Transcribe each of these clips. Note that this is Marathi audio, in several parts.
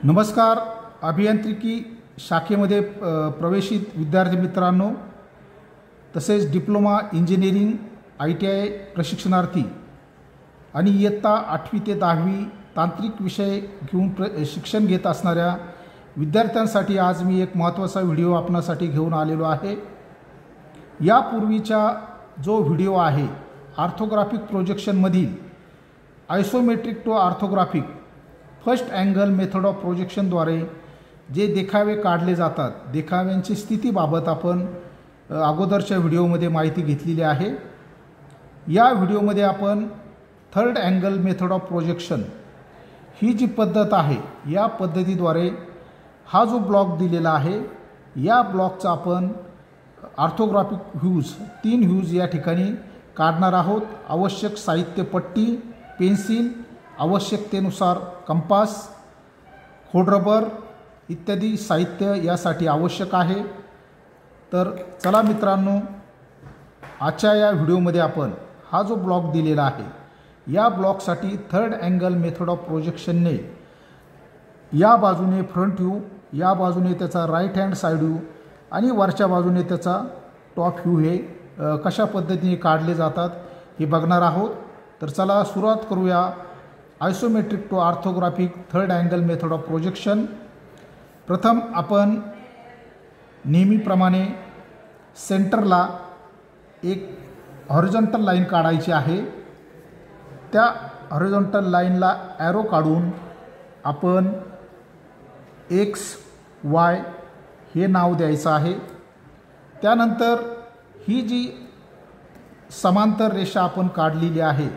नमस्कार. अभियांत्रिकी शाखेमध्ये प्रवेशित विद्यार्थी मित्रांनो, तसेच डिप्लोमा इंजिनिअरिंग ITI प्रशिक्षणार्थी आणि इयत्ता 8वी ते 10वी तांत्रिक विषय घेऊन शिक्षण घेत असणाऱ्या विद्यार्थ्यांसाठी आज मी एक महत्त्वाचा व्हिडिओ आपणासाठी घेऊन आलेलो आहे. यापूर्वीचा जो व्हिडिओ आहे ऑर्थोग्राफिक प्रोजेक्शनमधील isometric to orthographic first angle method of प्रोजेक्शनद्वारे जे देखावे काढले जातात, देखाव्यांची स्थितीबाबत आपण अगोदरच्या व्हिडिओमध्ये माहिती घेतलेली आहे. या व्हिडिओमध्ये आपण third angle method of projection ही जी पद्धत आहे, या पद्धतीद्वारे हा जो ब्लॉक दिलेला आहे, या ब्लॉकचा आपण ऑर्थोग्राफिक व्ह्यूज 3 व्ह्यूज या ठिकाणी काढणार आहोत. आवश्यक साहित्य पट्टी, पेन्सिल, आवश्यकतेनुसार कंपास, खोडरबर इत्यादी साहित्य यासाठी आवश्यक आहे. तर चला मित्रांनो, आजच्या या व्हिडिओमध्ये आपण हा जो ब्लॉक दिलेला आहे, या ब्लॉकसाठी थर्ड अँगल मेथड ऑफ प्रोजेक्शनने या बाजूने फ्रंट व्ह्यू, या बाजूने त्याचा राईट हँड साईड व्ह्यू आणि वरच्या बाजूने त्याचा टॉप व्ह्यू हे कशा पद्धतीने काढले जातात हे बघणार आहोत. तर चला सुरुवात करूया. Isometric to orthographic third angle method of projection. प्रथम आपण नेहमीप्रमाणे सेंटरला एक हॉरिझॉन्टल लाईन काढायची आहे. त्या हॉरिझॉन्टल लाईनला ॲरो काढून आपण XY हे नाव द्यायचं आहे. त्यानंतर ही जी समांतर रेषा आपण काढलेली आहे,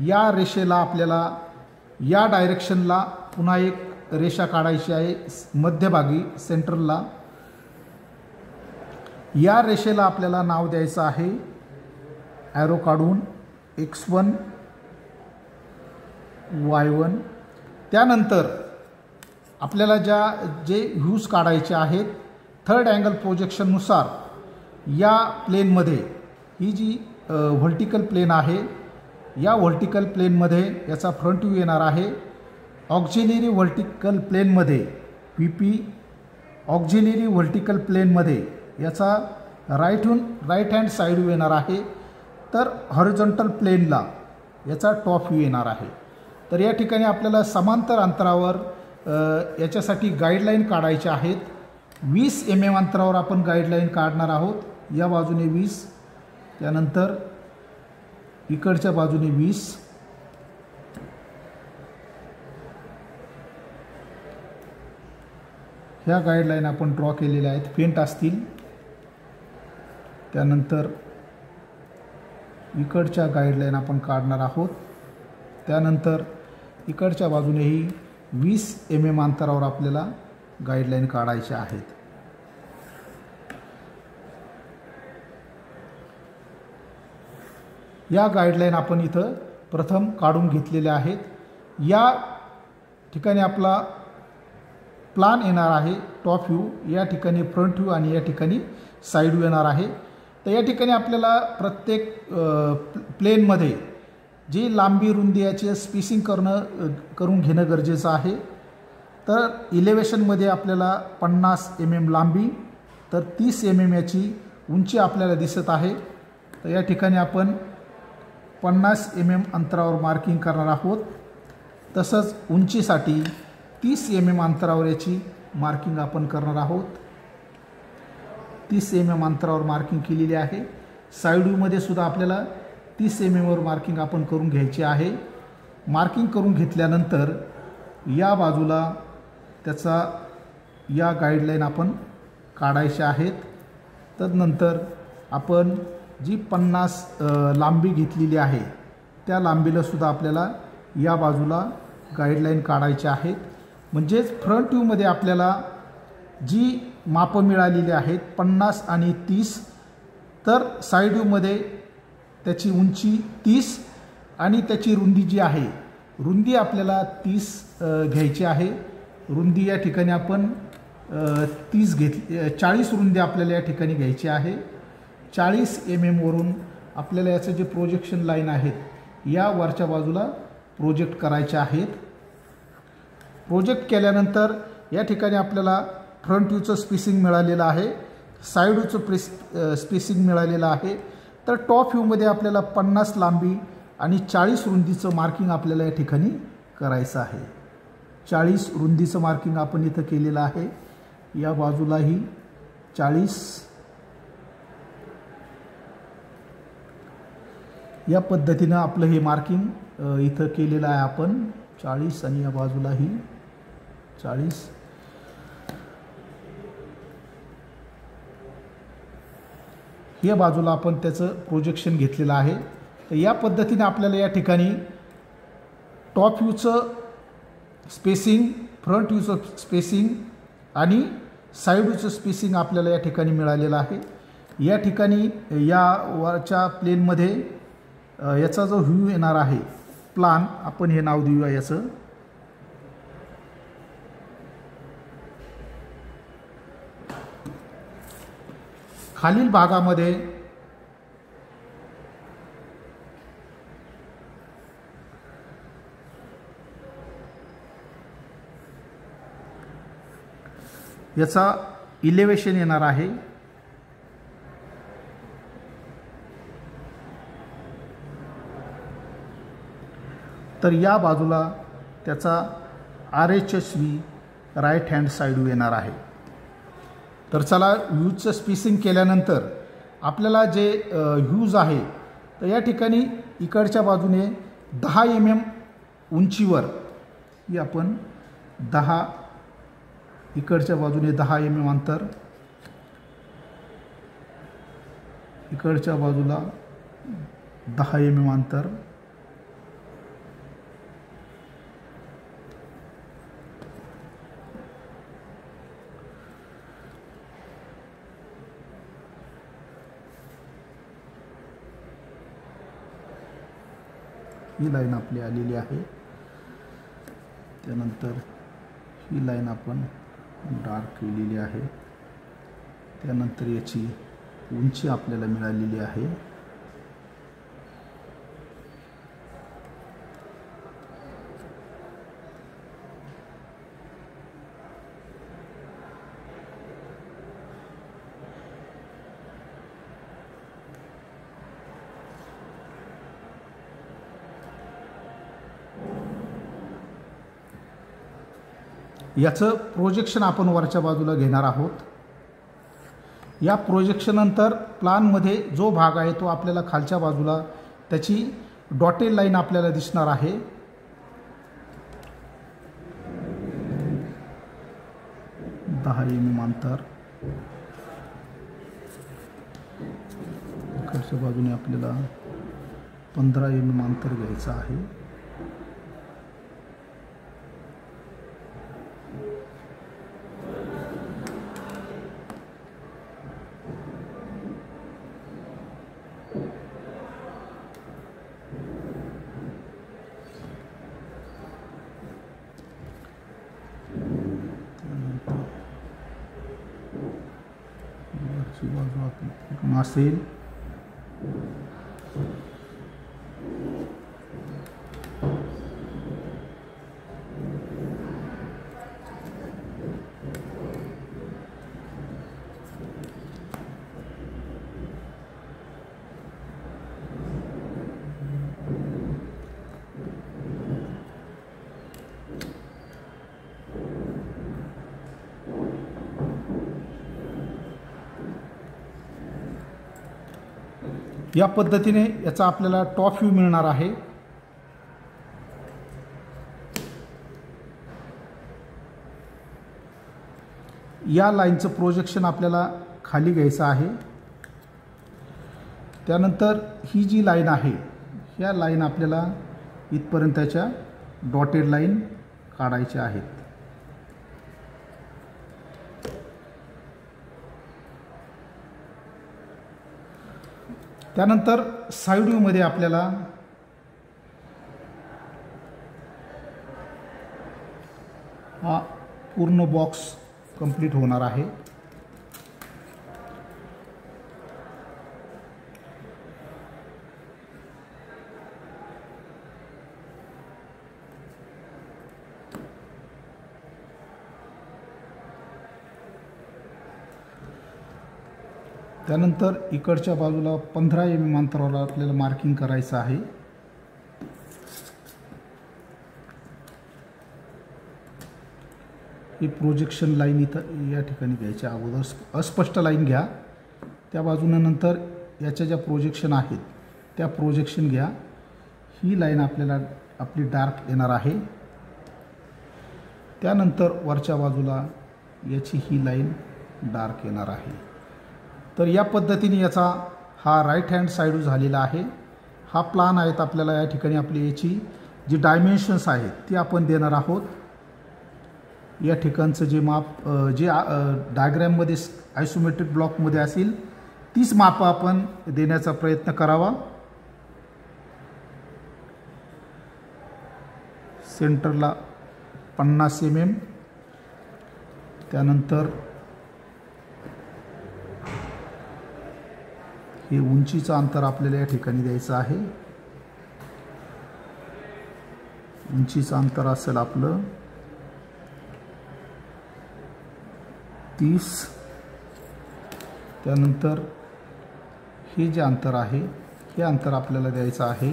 या रेषेला आपल्याला या डायरेक्शनला पुन्हा एक रेषा काढायची आहे मध्यभागी सेंटरला. या रेषेला आपल्याला नाव द्यायचं आहे ॲरो काढून X1 Y1. त्यानंतर आपल्याला जे व्ह्यूज काढायचे आहेत थर्ड अँगल प्रोजेक्शननुसार, या प्लेनमध्ये ही जी व्हर्टिकल प्लेन आहे, या व्हर्टिकल प्लेनमध्ये याचा फ्रंट व्ह्यू येणार आहे. ऑक्झिलरी व्हर्टिकल प्लेनमध्ये VP, ऑक्झिलरी व्हर्टिकल प्लेनमध्ये याचा राईट हँड साईड व्ह्यू येणार आहे. तर हॉरिझॉन्टल प्लेनला याचा टॉप व्ह्यू येणार आहे. तर या ठिकाणी आपल्याला समांतर अंतरावर याच्यासाठी गाईडलाईन काढायच्या आहेत. 20 mm अंतरावर आपण गाईडलाईन काढणार आहोत. या बाजूने 20, त्यानंतर इकडच्या बाजूने 20. ह्या गाईडलाईन आपण ड्रॉ केलेल्या आहेत, फेंट असतील. त्यानंतर इकडच्या गाईडलाईन आपण काढणार आहोत. त्यानंतर इकडच्या बाजूनेही 20 mm अंतरावर आपल्याला गाईडलाईन काढायच्या आहेत. या गाईडलाईन आपण इथं प्रथम काढून घेतलेल्या आहेत. या ठिकाणी आपला प्लान येणार आहे टॉप व्ह्यू, या ठिकाणी फ्रंट व्ह्यू आणि या ठिकाणी साईड व्ह्यू येणार आहे. तर या ठिकाणी आपल्याला प्रत्येक प्लेनमध्ये जी लांबी रुंदी याचे स्पेसिंग करून घेणं गरजेचं आहे. तर इलेव्हेशनमध्ये आपल्याला 50 mm लांबी, तर 30 mm याची उंची आपल्याला दिसत आहे. तर या ठिकाणी आपण 50 mm अंतरावर मार्किंग करणार आहोत. तसंच उंचीसाठी 30 mm अंतरावर याची मार्किंग आपण करणार आहोत. 30 mm अंतरावर मार्किंग केलेली आहे. साईड व्ह्यूमध्ये सुद्धा आपल्याला 30 mm वर मार्किंग आपण करून घ्यायची आहे. मार्किंग करून घेतल्यानंतर या बाजूला त्याचा या गाईडलाईन आपण काढायच्या आहेत. तदनंतर आपण जी 50 लांबी घेतलेली आहे, त्या लांबीला सुद्धा आपल्याला या बाजूला गाईडलाईन काढायच्या आहेत. म्हणजेच फ्रंट व्ह्यूमध्ये आपल्याला जी मापं मिळालेली आहेत 50 आणि 30, तर साईड व्ह्यूमध्ये त्याची उंची 30 आणि त्याची रुंदी जी आहे, रुंदी आपल्याला 30 घ्यायची आहे. रुंदी या ठिकाणी आपण 30 घेतली, 40 रुंदी आपल्याला या ठिकाणी घ्यायची आहे. 40 mm वरून आपल्याला याचं जे प्रोजेक्शन लाईन आहेत या वरच्या बाजूला प्रोजेक्ट करायच्या आहेत. प्रोजेक्ट केल्यानंतर या ठिकाणी आपल्याला फ्रंट व्ह्यूचं स्पेसिंग मिळालेलं आहे, साईड व्ह्यूचं स्पेसिंग मिळालेलं आहे. तर टॉप व्ह्यूमध्ये आपल्याला 50 लांबी आणि 40 रुंदीचं मार्किंग आपल्याला या ठिकाणी करायचं आहे. 40 रुंदीचं मार्किंग आपण इथं केलेलं आहे. या बाजूलाही 40. या पद्धतीनं आपलं हे मार्किंग इथं केलेलं आहे आपण 40 आणि या बाजूलाही 40. या बाजूला आपण त्याचं प्रोजेक्शन घेतलेलं आहे. तर या पद्धतीने आपल्याला या ठिकाणी टॉप व्ह्यूचं स्पेसिंग, फ्रंट व्ह्यूचं स्पेसिंग आणि साईड व्ह्यूचं स्पेसिंग आपल्याला या ठिकाणी मिळालेलं आहे. या ठिकाणी या वरच्या प्लेनमध्ये याचा जो व्ह्यू येणार आहे प्लान, आपण हे नाव देऊया याचं. खालील भागामध्ये याचा इलेव्हेशन येणार आहे. तर या बाजूला त्याचा RHSV राईट हँड साईड येणार आहे. तर चला व्ह्यूजचं स्पेसिंग केल्यानंतर आपल्याला जे व्ह्यूज आहे तर या ठिकाणी इकडच्या बाजूने 10 mm उंचीवर ही आपण 10, इकडच्या बाजूने 10 mm अंतर, इकडच्या बाजूला 10 mm अंतर, ही लाईन आपली आलेली आहे. त्यानंतर ही लाईन आपण डार्क केलेली आहे. त्यानंतर याची उंची आपल्याला मिळालेली आहे. याचं प्रोजेक्शन आपण वरच्या बाजूला घेणार आहोत. या प्रोजेक्शननंतर प्लानमध्ये जो भाग आहे तो आपल्याला खालच्या बाजूला त्याची डॉटेड लाईन आपल्याला दिसणार आहे. दहा mm अंतर, इकडच्या बाजूने आपल्याला 15 mm अंतर घ्यायचं आहे. बाजू आपण असेल या पद्धतीने याचा आपल्याला टॉप व्ह्यू मिळणार आहे. या लाईनचं प्रोजेक्शन आपल्याला खाली घ्यायचं आहे. त्यानंतर ही जी लाईन आहे ह्या लाईन आपल्याला इथपर्यंतच्या डॉटेड लाईन काढायच्या आहेत. त्यानंतर साईड व्ह्यूमध्ये आपल्याला हा पूर्ण बॉक्स कंप्लीट होणार आहे. त्यानंतर इकडच्या बाजूला 15 mm अंतरावर आपल्याला मार्किंग करायचं आहे. ही प्रोजेक्शन लाईन इथं या ठिकाणी घ्यायची. अगोदर अस्पष्ट लाईन घ्या, त्या बाजूने नंतर याच्या ज्या प्रोजेक्शन आहेत त्या प्रोजेक्शन घ्या. ही लाईन आपल्याला आपली डार्क येणार आहे. त्यानंतर वरच्या बाजूला याची ही लाईन डार्क येणार आहे. तर या पद्धतीने याचा हा राईट हँड साईड झालेला आहे. हा प्लान आहेत आपल्याला या ठिकाणी आपली याची जी डायमेन्शन्स आहेत ती आपण देणार आहोत. या ठिकाणचं जे माप जे डायग्रॅममध्ये आयसोमेट्रिक ब्लॉकमध्ये असेल तीच मापं आपण देण्याचा प्रयत्न करावा. सेंटरला 50 mm, त्यानंतर हे उंचीचं अंतर आपल्याला या ठिकाणी द्यायचं आहे. उंचीचं अंतर असेल आपलं 30. त्यानंतर हे जे अंतर आहे हे अंतर आपल्याला द्यायचं आहे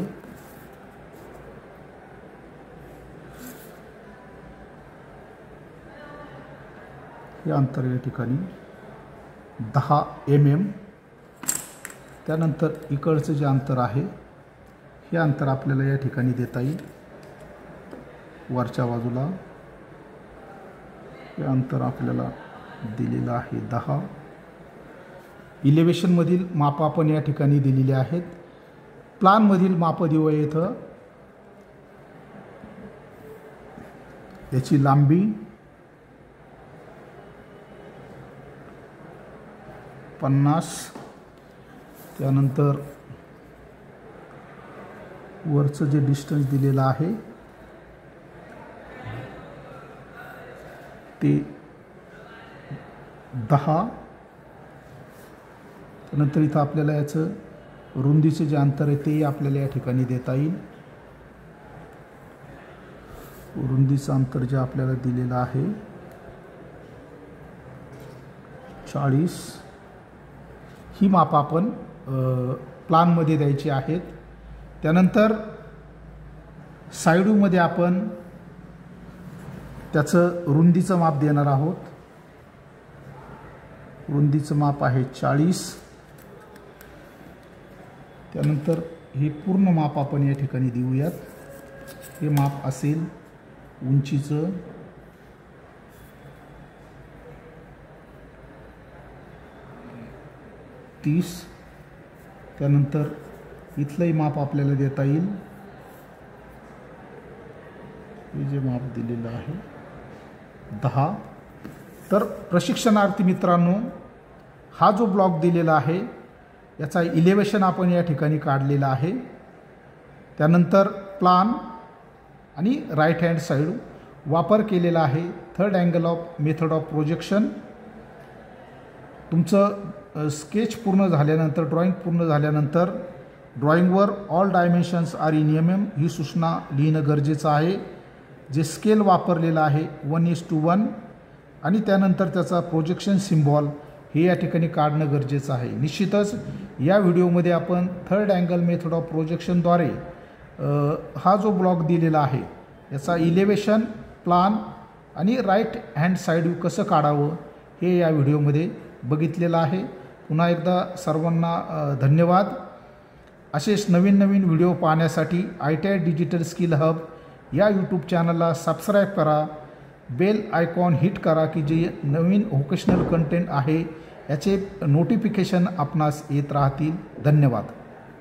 हे अंतर या ठिकाणी 10 mm. त्यानंतर इकडचं जे अंतर आहे हे अंतर आपल्याला या ठिकाणी देता येईल. वरच्या बाजूला हे अंतर आपल्याला दिलेलं आहे 10. इलेव्हेशनमधील मापं आपण या ठिकाणी दिलेली आहेत. प्लानमधील मापं देऊया इथं. याची लांबी 50. त्यानंतर वरचं जे डिस्टन्स दिलेलं आहे ते 10. त्यानंतर इथं आपल्याला याचं रुंदीचं जे अंतर आहे तेही आपल्याला या ठिकाणी देता येईल. रुंदीचं अंतर जे आपल्याला दिलेलं आहे 40. ही मापं आपण प्लानमध्ये द्यायची आहेत. त्यानंतर साईडमध्ये आपण त्याचं रुंदीचं माप देणार आहोत. रुंदीचं माप आहे 40. त्यानंतर हे पूर्ण माप आपण या ठिकाणी देऊयात. हे माप असेल उंचीचं 30. त्यानंतर इथलंही माप आपल्याला देता येईल. हे जे माप दिलेलं आहे 10. तर प्रशिक्षणार्थी मित्रांनो, हा जो ब्लॉक दिलेला आहे याचा इलेव्हेशन आपण या ठिकाणी काढलेला आहे. त्यानंतर प्लान आणि राईट हँड साईड वापर केलेला आहे. Third angle of method of projection. तुमचं स्केच पूर्ण झाल्यानंतर, ड्रॉइंग पूर्ण झाल्यानंतर ड्रॉइंगवर all dimensions are in mm ही सूचना लिहिणं गरजेचं आहे. जे स्केल वापरलेलं आहे 1:1 आणि त्यानंतर त्याचा प्रोजेक्शन सिम्बॉल हे या ठिकाणी काढणं गरजेचं आहे. निश्चितच या व्हिडिओमध्ये आपण थर्ड अँगल मेथड ऑफ प्रोजेक्शनद्वारे हा जो ब्लॉक दिलेला आहे याचा इलेव्हेशन, प्लान आणि राईट हँड साईड व्ह्यू कसं काढावं हे या व्हिडिओमध्ये बघितलेलं आहे. पुन्हा एकदा सर्वांना धन्यवाद. असेच नवीन नवीन व्हिडिओ पाहण्यासाठी ITI डिजिटल स्किल हब या यूट्यूब चॅनलला सबस्क्राईब करा. बेल आयकॉन हिट करा की जे नवीन व्होकेशनल कंटेंट आहे याचे नोटिफिकेशन आपणास येत राहतील. धन्यवाद.